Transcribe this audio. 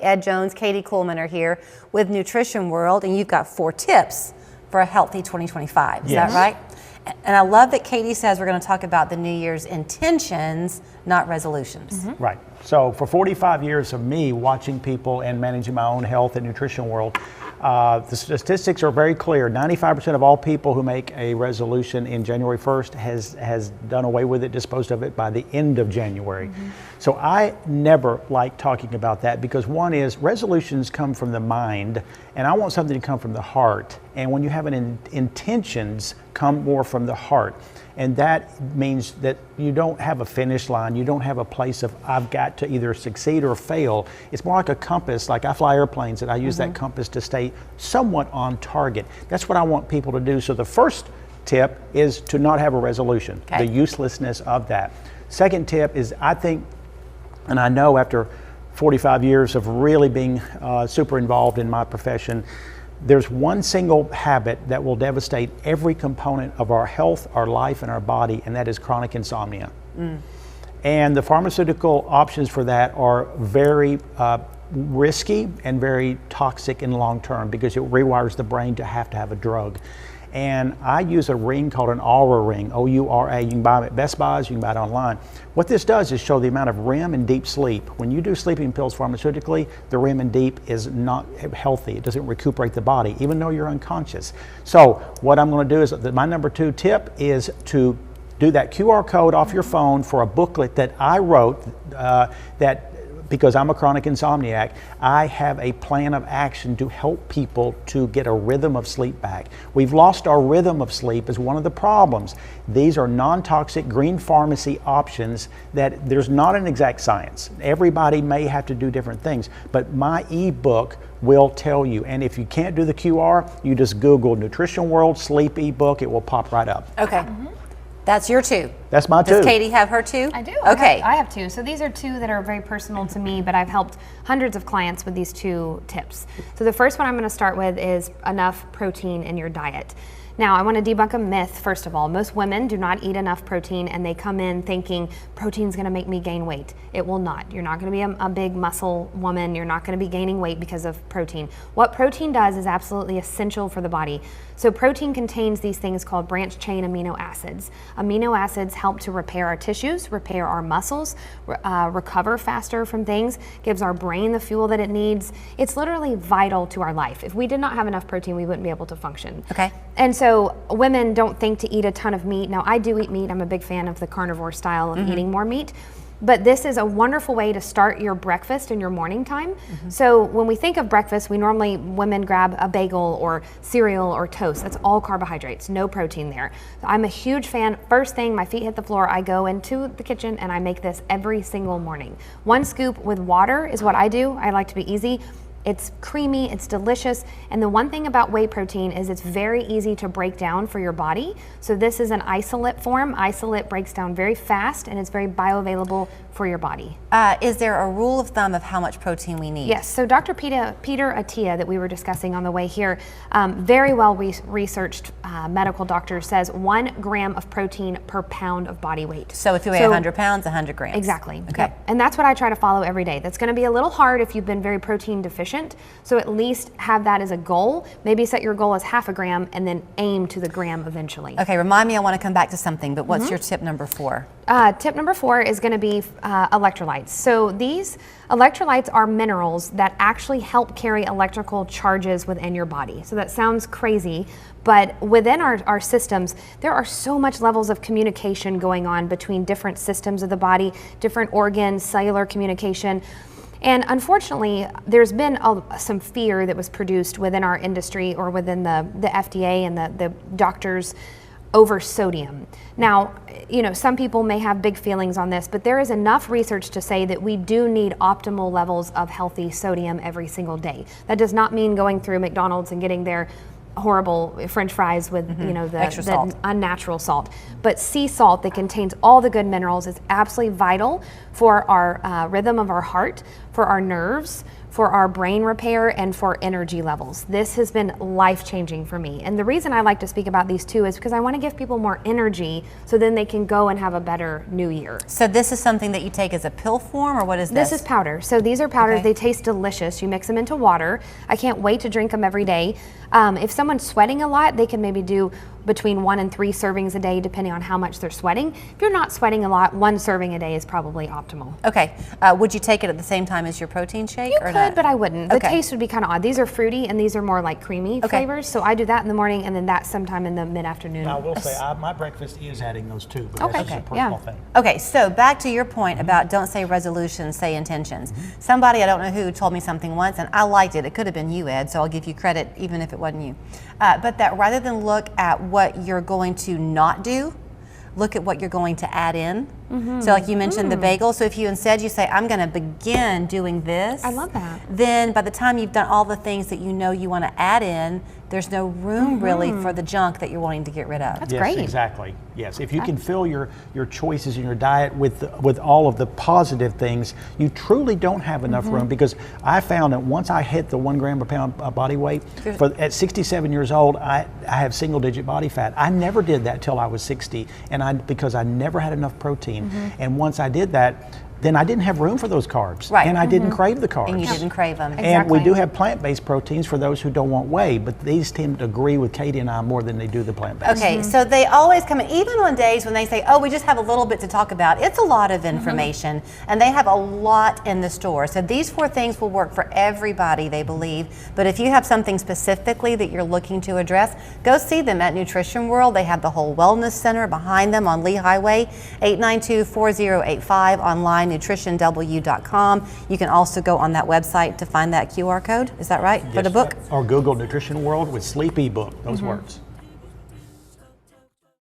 Ed Jones, Katie Kuhlman are here with Nutrition World, and you've got 4 tips for a healthy 2025. Is that right? And I love that Katie says we're going to talk about the New Year's intentions, not resolutions. Right. So for 45 years of me watching people and managing my own health and nutrition world, the statistics are very clear. 95% of all people who make a resolution in January 1st has done away with it, disposed of it by the end of January. So I never like talking about that because one is resolutions come from the mind, and I want something to come from the heart. And when you have intentions come more from the heart. And that means that you don't have a finish line. You don't have a place of, I've got to either succeed or fail. It's more like a compass. Like I fly airplanes and I use that compass to stay somewhat on target. That's what I want people to do. So the first tip is to not have a resolution, the uselessness of that. Second tip is, I think, and I know after 45 years of really being super involved in my profession, there's one single habit that will devastate every component of our health, our life, and our body, and that is chronic insomnia. And the pharmaceutical options for that are very risky and very toxic in long term because it rewires the brain to have a drug. And I use a ring called an Aura ring, O-U-R-A. You can buy them at Best Buys, you can buy it online. What this does is show the amount of REM and deep sleep. When you do sleeping pills pharmaceutically, the REM and deep is not healthy. It doesn't recuperate the body, even though you're unconscious. So what I'm going to do is, my number 2 tip is to do that QR code off your phone for a booklet that I wrote because I'm a chronic insomniac, I have a plan of action to help people to get a rhythm of sleep back. We've lost our rhythm of sleep as one of the problems. These are non-toxic green pharmacy options that there's not an exact science. Everybody may have to do different things, but my ebook will tell you. And if you can't do the QR, you just Google Nutrition World Sleep ebook, it will pop right up. Okay. That's your 2. That's my 2. Does Katie have her 2? I do. Okay. I have 2. So these are 2 that are very personal to me, but I've helped hundreds of clients with these 2 tips. So the first one I'm going to start with is enough protein in your diet. Now, I want to debunk a myth, first of all. Most women do not eat enough protein, and they come in thinking protein's going to make me gain weight. It will not. You're not going to be a big muscle woman. You're not going to be gaining weight because of protein. What protein does is absolutely essential for the body. So protein contains these things called branched chain amino acids. Amino acids help to repair our tissues, repair our muscles, recover faster from things, gives our brain the fuel that it needs. It's literally vital to our life. If we did not have enough protein, we wouldn't be able to function. Okay. And so women don't think to eat a ton of meat. Now, I do eat meat. I'm a big fan of the carnivore style of eating more meat. But this is a wonderful way to start your breakfast in your morning time. So when we think of breakfast, women grab a bagel or cereal or toast. That's all carbohydrates, no protein there. So I'm a huge fan. First thing, my feet hit the floor, I go into the kitchen and I make this every single morning. 1 scoop with water is what I do. I like to be easy. It's creamy, it's delicious, and the one thing about whey protein is it's very easy to break down for your body. So this is an isolate form. Isolate breaks down very fast, and it's very bioavailable for your body. Is there a rule of thumb of how much protein we need? Yes, so Dr. Peter Attia that we were discussing on the way here, very well researched medical doctor says 1 gram of protein per pound of body weight. So if you weigh 100 pounds, 100 grams. Exactly. Okay. Yep. And that's what I try to follow every day. That's going to be a little hard if you've been very protein deficient. So at least have that as a goal. Maybe set your goal as half a gram and then aim to the gram eventually. Okay, remind me, I want to come back to something, but what's your tip number 4? Tip number 4 is going to be electrolytes. So these electrolytes are minerals that actually help carry electrical charges within your body. So that sounds crazy, but within our systems, there are so much levels of communication going on between different systems of the body, different organs, cellular communication. And unfortunately, there's been some fear that was produced within our industry or within the FDA and the doctors over sodium. Now, some people may have big feelings on this, but there is enough research to say that we do need optimal levels of healthy sodium every single day. That does not mean going through McDonald's and getting their horrible French fries with the unnatural salt. But sea salt that contains all the good minerals is absolutely vital for our rhythm of our heart, for our nerves, for our brain repair and for energy levels. This has been life-changing for me. And the reason I like to speak about these two is because I want to give people more energy so then they can go and have a better new year. So this is something that you take as a pill form, or what is this? This is powder. So these are powders. Okay. They taste delicious. You mix them into water. I can't wait to drink them every day. If someone's sweating a lot, they can maybe do between 1 and 3 servings a day, depending on how much they're sweating. If you're not sweating a lot, 1 serving a day is probably optimal. Okay. Would you take it at the same time as your protein shake? You or could, not? but I wouldn't. The Okay. taste would be kind of odd. These are fruity, and these are more like creamy flavors. So I do that in the morning, and then that sometime in the mid-afternoon. I will say, my breakfast is adding those too, but Okay. that's just a personal Yeah. thing. Okay, so back to your point about don't say resolutions, say intentions. Somebody, I don't know who, told me something once, and I liked it. It could have been you, Ed, so I'll give you credit even if it wasn't you. But that rather than look at what you're going to not do, look at what you're going to add in. So like you mentioned the bagel, so if you instead you say, I'm going to begin doing this. I love that. Then by the time you've done all the things that you know you want to add in, there's no room really for the junk that you're wanting to get rid of. That's Yes, great. exactly. Yes, if you can fill your choices in your diet with all of the positive things, you truly don't have enough room, because I found that once I hit the 1 gram per pound body weight, at 67 years old, I have single-digit body fat. I never did that till I was 60, and because I never had enough protein. And once I did that, then I didn't have room for those carbs. Right. And I didn't crave the carbs. And you didn't crave them. And we Exactly. do have plant-based proteins for those who don't want whey, but these tend to agree with Katie and I more than they do the plant-based. Okay, so they always come in, even on days when they say, oh, we just have a little bit to talk about. It's a lot of information, and they have a lot in the store. So these 4 things will work for everybody, they believe. But if you have something specifically that you're looking to address, go see them at Nutrition World. They have the whole wellness center behind them on Lee Highway, 892-4085, online, nutritionw.com. You can also go on that website to find that QR code. Is that right? For the book? Or Google Nutrition World with Sleep ebook. Those words.